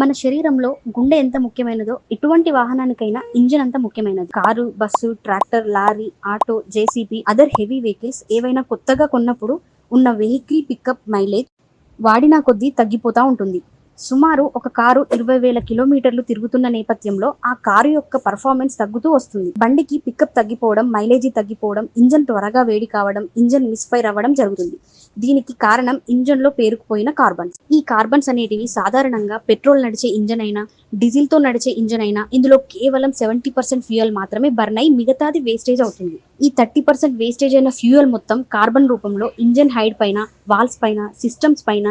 మన శరీరంలో గుండె ఎంత ముఖ్యమైనదో ఎటువంటి వాహనానికైనా ఇంజిన్ అంత ముఖ్యమైనది. Car, bus, tractor, lorry, auto, JCB, other heavy vehicles ఏవైనా కొత్తగా కొన్నప్పుడు ఉన్న వెహికల్ పికప్ మైలేజ్ వాడినా కొద్దీ తగ్గిపోతా ఉంటుంది. సుమారు ఒక కారు 20,000 కిలోమీటర్లు తిరుగుతున్న నేపథ్యంలో ఆ కారు యొక్క పర్ఫార్మెన్స్ తగ్గుతూ వస్తుంది. బండికి పికప్ తగ్గిపోవడం, మైలేజీ తగ్గిపోవడం, ఇంజన్ త్వరగా వేడి కావడం, ఇంజన్ మిస్ఫైర్ అవ్వడం జరుగుతుంది. దీనికి కారణం ఇంజన్ లో పేరుకుపోయిన కార్బన్స్. ఈ కార్బన్స్ అనేటివి సాధారణంగా పెట్రోల్ నడిచే ఇంజన్ అయినా, డీజిల్ తో నడిచే ఇంజన్ అయినా ఇందులో కేవలం 70% ఫ్యూయల్ మాత్రమే బర్న్ అయి మిగతాది వేస్టేజ్ అవుతుంది. ఈ 30% వేస్టేజ్ అయిన ఫ్యూయల్ మొత్తం కార్బన్ రూపంలో ఇంజన్ హైడ్ పైన, వాల్స్ పైన, సిస్టమ్స్ పైన,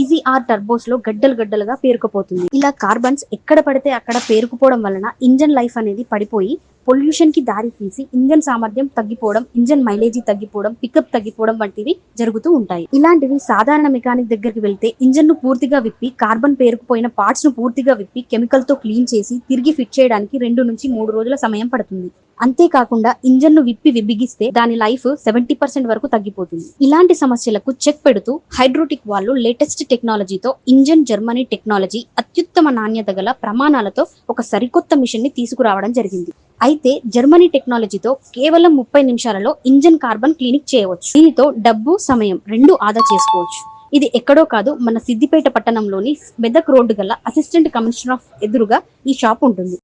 ఈజీఆర్ టర్బోస్ లో గడ్డలుగా పేరుకుపోతుంది. ఇలా కార్బన్స్ ఎక్కడ పడితే అక్కడ పేరుకుపోవడం వలన ఇంజన్ లైఫ్ అనేది పడిపోయి పొల్యూషన్ కి దారి తీసి ఇంజన్ సామర్థ్యం తగ్గిపోవడం, ఇంజన్ మైలేజీ తగ్గిపోవడం, పికప్ తగ్గిపోవడం వంటివి జరుగుతూ ఉంటాయి. ఇలాంటివి సాధారణ మెకానిక్ దగ్గరికి వెళ్తే ఇంజన్ ను పూర్తిగా విప్పి, కార్బన్ పేరుకుపోయిన పార్ట్స్ ను పూర్తిగా విప్పి, కెమికల్ తో క్లీన్ చేసి తిరిగి ఫిట్ చేయడానికి 2 నుంచి 3 రోజుల సమయం పడుతుంది. అంతేకాకుండా ఇంజన్ ను విప్పి విబ్బిగిస్తే దాని లైఫ్ 70% వరకు తగ్గిపోతుంది. ఇలాంటి సమస్యలకు చెక్ పెడుతూ హైడ్రోటిక్ వాళ్ళు లేటెస్ట్ టెక్నాలజీతో ఇంజన్ జర్మనీ టెక్నాలజీ అత్యుత్తమ నాణ్యత గల ప్రమాణాలతో ఒక సరికొత్త మిషన్ ని తీసుకురావడం జరిగింది. అయితే జర్మనీ టెక్నాలజీతో కేవలం 30 నిమిషాలలో ఇంజన్ కార్బన్ క్లీనింగ్ చేయవచ్చు. దీనితో డబ్బు, సమయం 2 ఆదా చేసుకోవచ్చు. ఇది ఎక్కడో కాదు, మన సిద్దిపేట పట్టణంలోని మెదక్ రోడ్డు గల అసిస్టెంట్ కమిషనర్ ఆఫ్ ఎదురుగా ఈ షాప్ ఉంటుంది.